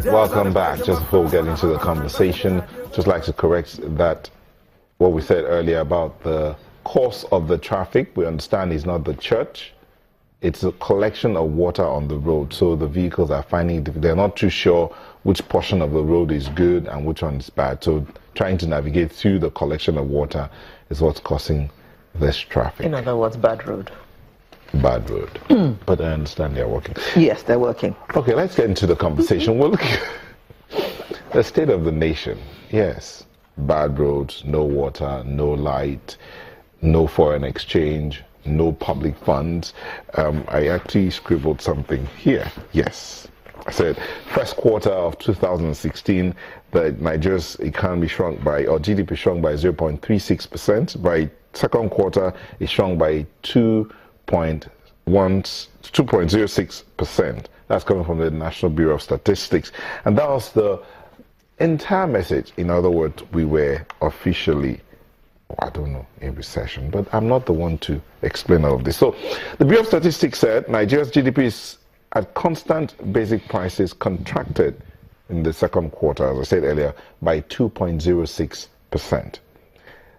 Welcome back. Just before we get into the conversation, just like to correct that what we said earlier about the course of the traffic. We understand it's not the church. It's a collection of water on the road. So the vehicles are finding it difficult. They're not too sure which portion of the road is good and which one is bad. So trying to navigate through the collection of water is what's causing this traffic. In other words, bad road. Bad road. But I understand they're working. Yes, they're working. Okay, let's get into the conversation. We'll look at the state of the nation. Yes, bad roads, no water, no light, no foreign exchange, no public funds. I actually scribbled something here. Yes. I said, first quarter of 2016, Nigeria's economy shrunk by, or GDP shrunk by 0.36%. By second quarter, it shrunk by 2.06%. That's coming from the National Bureau of Statistics. And that was the entire message. In other words, we were officially, I don't know, in recession, but I'm not the one to explain all of this. So the Bureau of Statistics said Nigeria's GDP is at constant basic prices contracted in the second quarter, as I said earlier, by 2.06%.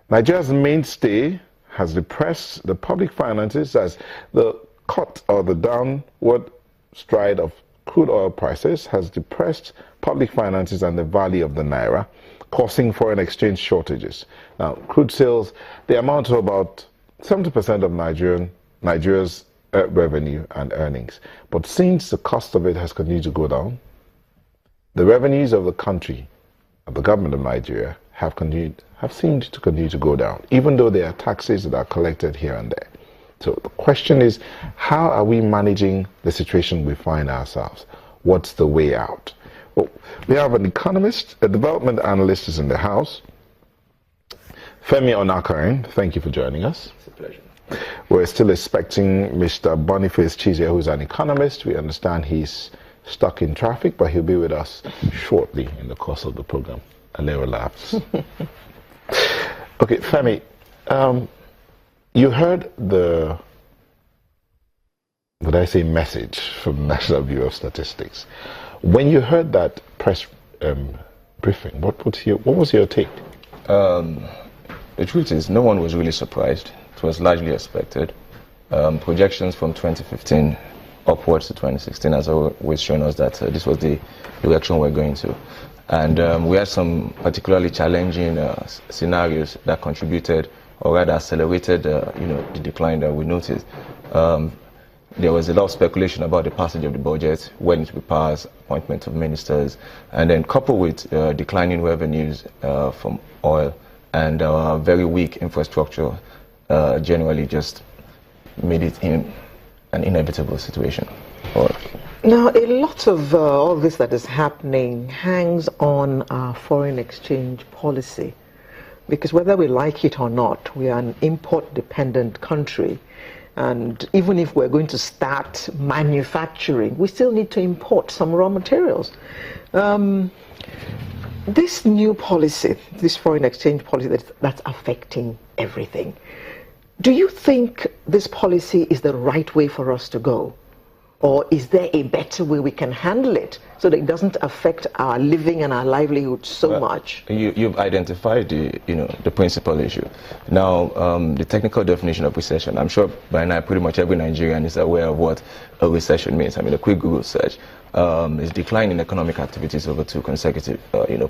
Nigeria's mainstay has depressed the public finances as the cut or the downward stride of crude oil prices has depressed public finances and the value of the naira, causing foreign exchange shortages. Now, crude sales, they amount to about 70% of Nigeria's revenue and earnings. But since the cost of it has continued to go down, the revenues of the country, of the government of Nigeria, have seemed to continue to go down, even though there are taxes that are collected here and there. So the question is, how are we managing the situation we find ourselves? What's the way out? Well, we have an economist, a development analyst is in the house. Femi Onakarin, thank you for joining us. It's a pleasure. We're still expecting Mr. Boniface Chizie, who's an economist. We understand he's stuck in traffic, but he'll be with us shortly in the course of the program. Alero laughs. Okay, Femi, you heard the, would I say, message from the National Bureau of Statistics. When you heard that press briefing, what was your take? The truth is, no one was really surprised. It was largely expected. Projections from 2015 upwards to 2016 has always shown us that this was the direction we're going to. And we had some particularly challenging scenarios that contributed, or rather accelerated, the decline that we noticed. There was a lot of speculation about the passage of the budget, when it will pass, appointment of ministers, and then coupled with declining revenues from oil and very weak infrastructure, generally just made it in an inevitable situation. Now, a lot of all this that is happening hangs on our foreign exchange policy, because whether we like it or not, we are an import-dependent country. And even if we're going to start manufacturing, we still need to import some raw materials. This new policy, this foreign exchange policy that's affecting everything, do you think this policy is the right way for us to go? Or is there a better way we can handle it so that it doesn't affect our living and our livelihood so much? You've identified the principal issue. Now, the technical definition of recession, I'm sure by now pretty much every Nigerian is aware of what a recession means. I mean, a quick Google search is decline in economic activities over 2 consecutive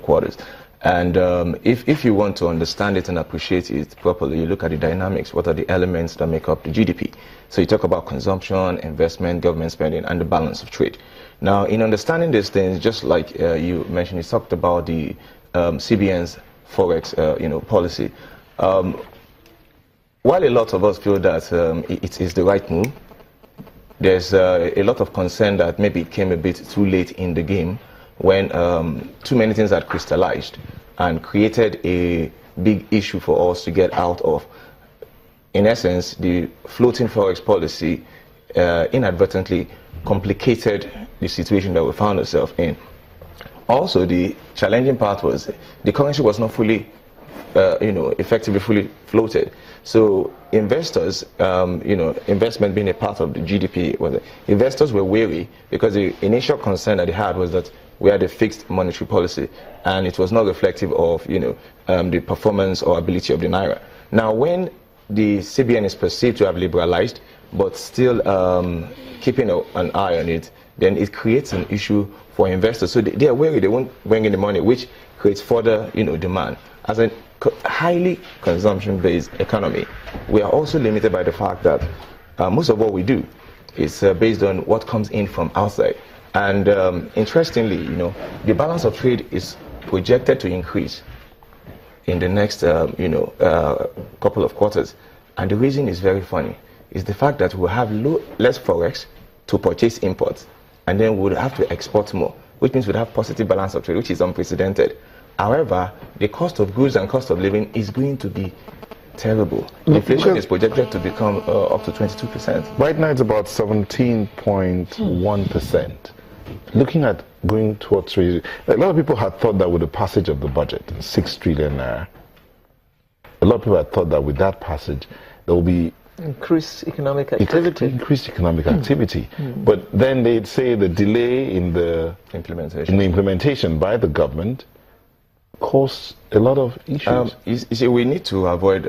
quarters. And if you want to understand it and appreciate it properly, you look at the dynamics. What are the elements that make up the GDP? So you talk about consumption, investment, government spending, and the balance of trade. Now, in understanding these things, just like you mentioned, you talked about the CBN's forex, policy. While a lot of us feel that it is the right move, there's a lot of concern that maybe it came a bit too late in the game, when too many things had crystallized and created a big issue for us to get out of. In essence, the floating forex policy inadvertently complicated the situation that we found ourselves in. Also, the challenging part was the currency was not fully, effectively fully floated. So investors, investment being a part of the GDP, investors were wary because the initial concern that they had was that we had a fixed monetary policy, and it was not reflective of, the performance or ability of the naira. Now, when the CBN is perceived to have liberalized, but still keeping an eye on it, then it creates an issue for investors. So they are wary, they won't bring in the money, which creates further, demand. As a highly consumption-based economy, we are also limited by the fact that most of what we do is based on what comes in from outside. And interestingly, the balance of trade is projected to increase in the next, couple of quarters. And the reason is very funny. Is the fact that we'll have less forex to purchase imports, and then we'll have to export more, which means we'll have positive balance of trade, which is unprecedented. However, the cost of goods and cost of living is going to be terrible. Inflation is projected to become up to 22%. Right now it's about 17.1%. Looking at going towards, a lot of people had thought that with the passage of the budget, 6 trillion naira, a lot of people had thought that with that passage, there will be increased economic activity. But then they'd say the delay in the implementation by the government caused a lot of issues. You see, we need to avoid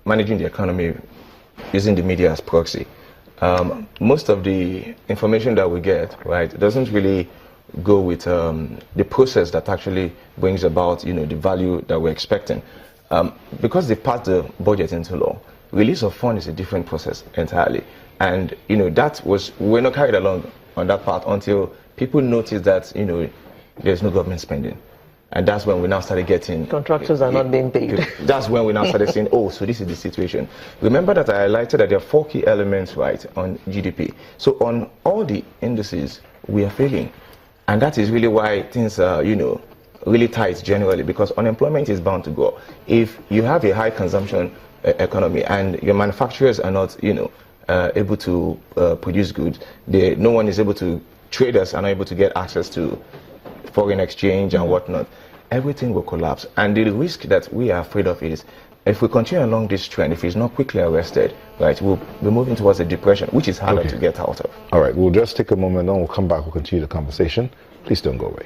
managing the economy using the media as proxy. Most of the information that we get, right, doesn't really go with the process that actually brings about, the value that we're expecting. Because they passed the budget into law, release of funds is a different process entirely. And, we're not carried along on that part until people notice that, there's no government spending. And that's when we now started getting... Contractors are not being paid. That's when we now started saying, oh, so this is the situation. Remember that I highlighted that there are 4 key elements, right, on GDP. So on all the indices, we are failing. And that is really why things are, really tight generally, because unemployment is bound to go. If you have a high consumption economy and your manufacturers are not, able to produce goods, no one is able to, traders are not able to get access to foreign exchange and whatnot, everything will collapse. And the risk that we are afraid of is, if we continue along this trend, if it's not quickly arrested, right, we'll be moving towards a depression, which is harder to get out of. All right, we'll just take a moment and we'll come back, we'll continue the conversation. Please don't go away.